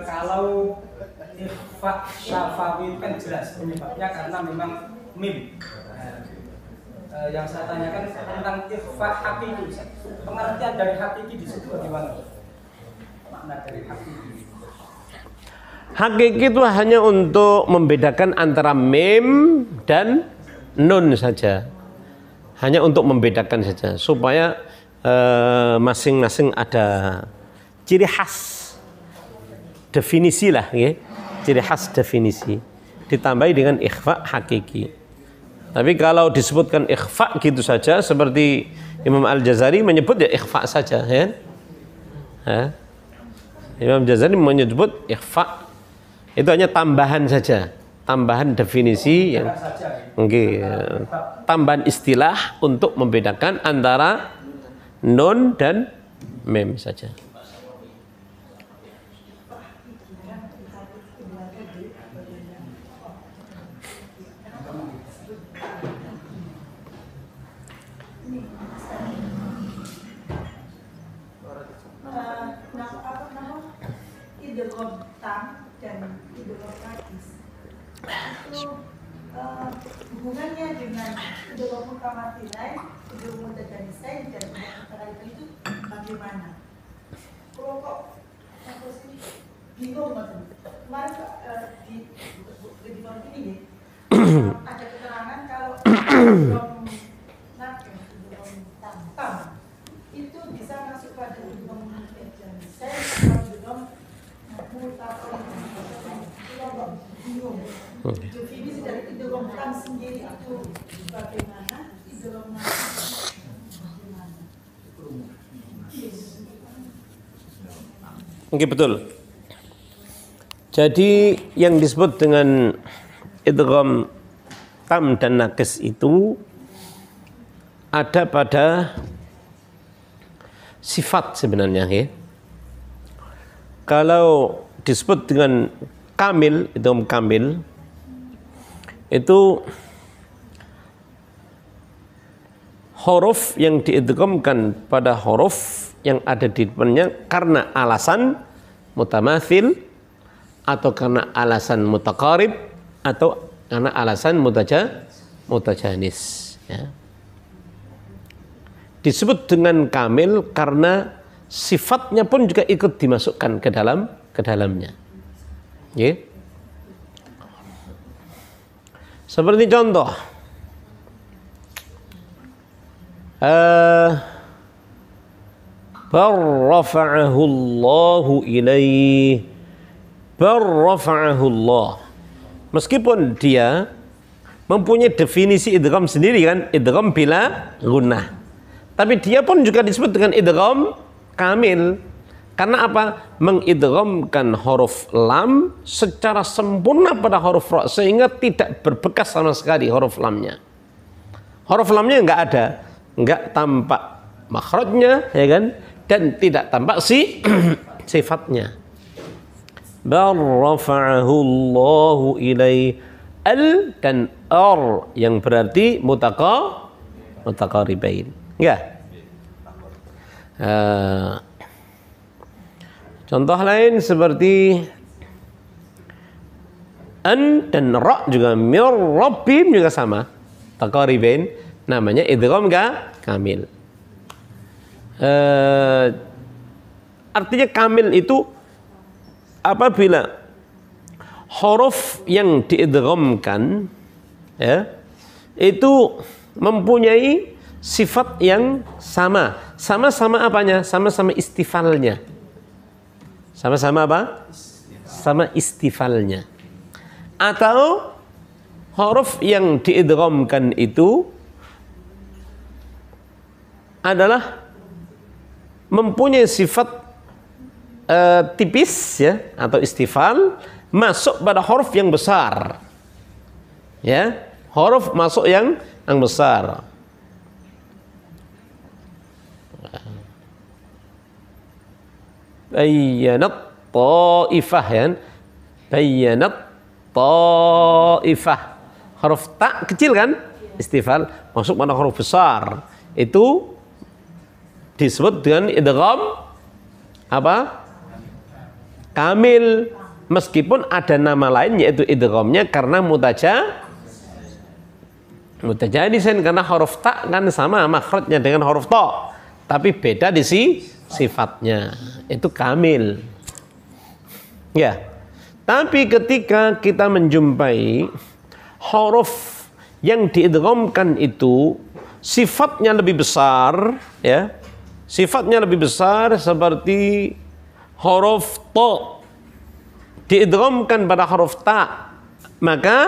Kalau ikhfa syafawi kan jelas penyebabnya karena memang mim. Yang saya tanyakan tentang ikhfa hakiki. Pengertian dari hakiki di situ bagaimana? Makna dari hakiki. Hakiki itu hanya untuk membedakan antara mim dan nun saja. Hanya untuk membedakan saja supaya masing-masing ada ciri khas definisi lah, ya. Ciri khas definisi ditambahi dengan ikhfa hakiki. Tapi kalau disebutkan ikhfa gitu saja seperti Imam Al-Jazari menyebut ya ikhfa saja, ya. Imam Al-Jazari menyebut ikhfa itu hanya tambahan saja, tambahan definisi yang tambahan istilah untuk membedakan antara nun dan mim saja. Idgham tam dan idgham hadis itu hubungannya dengan idgham mutamathilain, idgham mutadanisain dan mutaqaribain itu bagaimana? Kalau kok aku sih bingung banget. Kemarin di forum ini ada keterangan kalau idgham nakir, idgham tam itu bisa masuk pada idgham mutadanisain atau idgham definisi dari idgham tam sendiri itu bagaimana, idgham bagaimana? Oke, betul. Jadi yang disebut dengan idgham tam dan naqis itu ada pada sifat sebenarnya, ya. Kalau disebut dengan kamil, idgham kamil itu huruf yang diidghamkan pada huruf yang ada di depannya karena alasan mutamatsil atau karena alasan mutaqarib atau karena alasan mutajanis, ya. Disebut dengan kamil karena sifatnya pun juga ikut dimasukkan ke dalamnya. Ya. Seperti contoh barrafa'ahu Allahu ilaih, barrafa'ahu Allah. Meskipun dia mempunyai definisi idgham sendiri kan, idgham bila gunnah. Tapi dia pun juga disebut dengan idgham kamil. Karena apa? Mengidghamkan huruf lam secara sempurna pada huruf ra sehingga tidak berbekas sama sekali huruf lamnya. Huruf lamnya enggak ada, enggak tampak makhrajnya, ya kan? Dan tidak tampak sifatnya. Bal rafa'ahu Allahu ilai, al dan ar yang berarti mutaqaribain. Enggak? Contoh lain seperti an dan ra juga, mir rabbim juga sama, taqaribain, namanya idgham kamil. Artinya kamil itu apabila huruf yang diidghamkan, ya, itu mempunyai sifat yang sama. Sama-sama apanya? Sama-sama istifalnya. Sama-sama apa? Sama istifalnya. Atau huruf yang diidghamkan itu adalah mempunyai sifat tipis, ya, atau istifal, masuk pada huruf yang besar, ya, huruf masuk yang besar. Bayyanat ta'ifah, ya, bayyanat ta'ifah, huruf ta kecil kan, istifal, masuk pada huruf besar, itu disebut dengan idgham apa? kamil, meskipun ada nama lain yaitu idghamnya karena mutajanisin, karena huruf ta kan sama makhrajnya dengan huruf ta, tapi beda di sifatnya, itu kamil. Ya. Tapi ketika kita menjumpai huruf yang diidghamkan itu sifatnya lebih besar, ya. Sifatnya lebih besar seperti huruf ta diidghamkan pada huruf ta, maka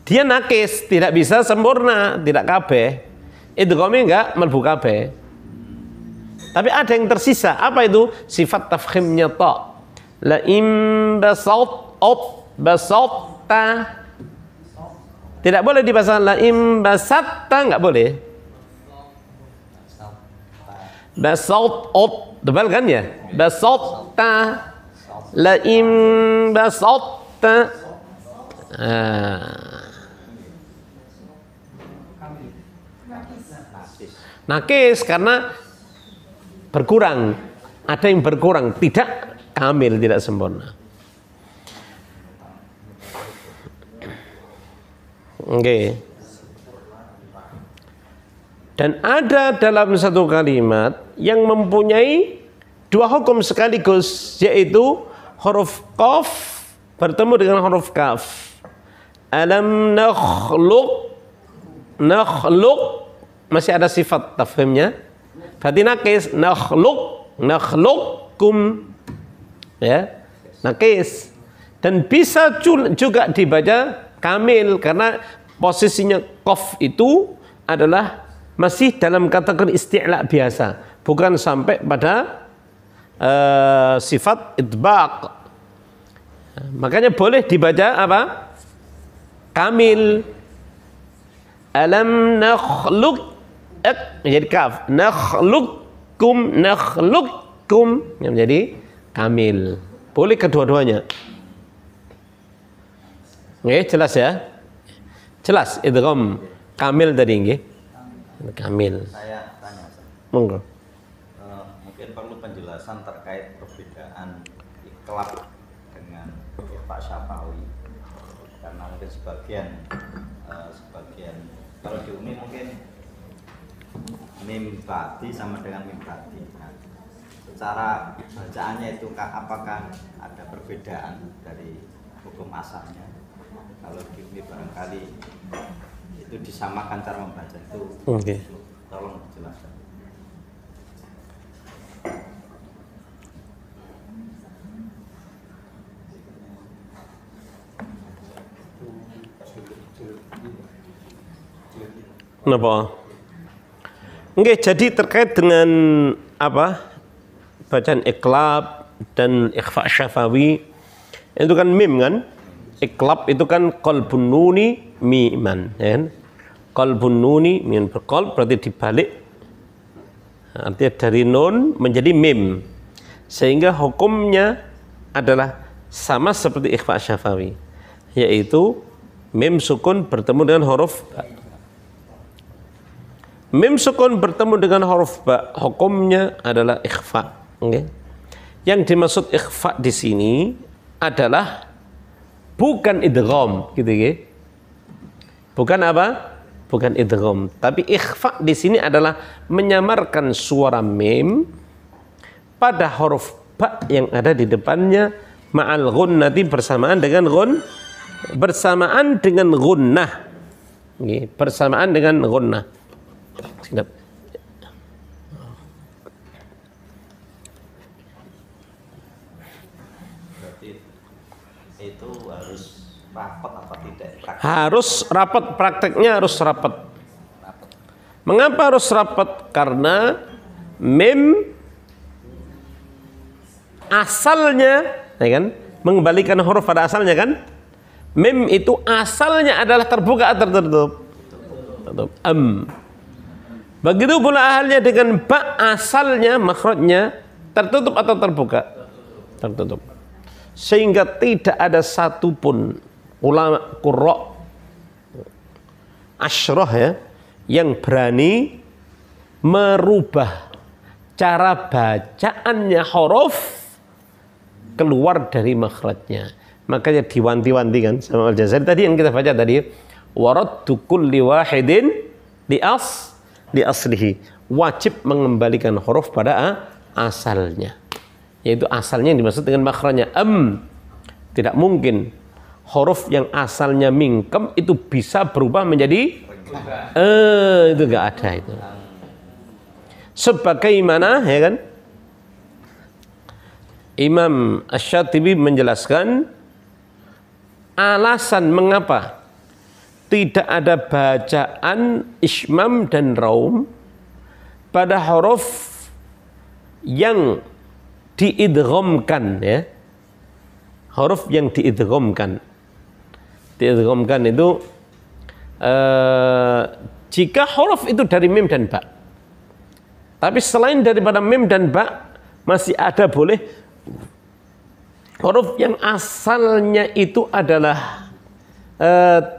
dia nakis, tidak bisa sempurna, tidak kabeh. Idghamnya enggak melbu kabeh. Tapi ada yang tersisa. Apa itu? Sifat tafkhimnya ta. La im basatta. Tidak boleh dibaca la im basatta, enggak boleh. Basatta, tebal kan ya? Basatta. La im basatta. Nakis karena berkurang, ada yang berkurang, tidak kamil, tidak sempurna. Oke. Dan ada dalam satu kalimat yang mempunyai dua hukum sekaligus, yaitu huruf qaf bertemu dengan huruf kaf. Alam nakhluq masih ada sifat tafhimnya, berarti nakis. Nakhluqkum, ya, nakis. Dan bisa juga dibaca kamil karena posisinya qaf itu adalah masih dalam kategori isti'la biasa, bukan sampai pada sifat idbaq. Makanya boleh dibaca apa? Kamil. Alam nakhluq menjadi kaf, nakhluqkum yang menjadi kamil. Boleh kedua-duanya. Oke, jelas ya? Jelas idgham kamil tadi nggih. Kamil. Saya tanya, monggo. Mungkin perlu penjelasan terkait perbedaan iklab dengan Pak Syafawi, karena mungkin sebagian kalau di Umi mungkin mim badi sama dengan mim badi. Nah, secara bacaannya itu apakah ada perbedaan dari hukum asalnya? Kalau di Umi barangkali itu disamakan cara membaca itu. Oke. Tolong jelaskan. Kenapa? Oke, jadi terkait dengan apa? Bacaan iklab dan ikhfa syafawi itu kan mim kan? Iklab itu kan qalbun nuni miman, ya kan? Qalbun nuni min berqalb berarti dibalik. Artinya dari nun menjadi mim. Sehingga hukumnya adalah sama seperti ikhfa syafawi, yaitu mim sukun bertemu dengan huruf ba. Mim sukun bertemu dengan huruf ba, hukumnya adalah ikhfa. Okay. Yang dimaksud ikhfa di sini adalah bukan idgham, gitu ya. Bukan apa? Bukan idgham, tapi ikhfa di sini adalah menyamarkan suara mim pada huruf ba yang ada di depannya ma'al ghunnati bersamaan dengan gunnah. Okay. Bersamaan dengan gunnah. Sedap. Berarti itu harus rapat apa tidak? Harus rapat, prakteknya harus rapat. Mengapa harus rapat? Karena mim asalnya, ya kan, mengembalikan huruf pada asalnya kan. Mim itu asalnya adalah terbuka atau tertutup? Tertutup. Begitu pula halnya dengan ba, asalnya makhrajnya tertutup atau terbuka? Tertutup. Sehingga tidak ada satupun ulama qurra asyrah ya yang berani merubah cara bacaannya huruf keluar dari makhrajnya. Makanya diwanti-wanti kan sama Al-Jazari tadi yang kita baca tadi, waraddu kulli wahidin li aslihi, wajib mengembalikan huruf pada asalnya, yaitu asalnya yang dimaksud dengan makhrajnya. Tidak mungkin huruf yang asalnya mingkem itu bisa berubah menjadi itu enggak ada itu. Sebagaimana ya kan Imam Asy-Syatibi menjelaskan alasan mengapa tidak ada bacaan ismam dan raum pada huruf yang diidghamkan, ya. Huruf yang diidghamkan. Diidghamkan itu jika huruf itu dari mim dan ba. Tapi selain daripada mim dan ba masih ada boleh huruf yang asalnya itu adalah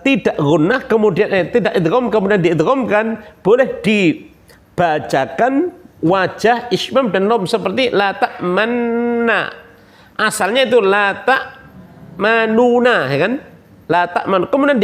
tidak gunnah kemudian tidak idgham kemudian diidghamkan, boleh dibacakan wajah ismam dan lam seperti la ta'manna. Asalnya itu la ta'manuna, ya kan? La ta'man kemudian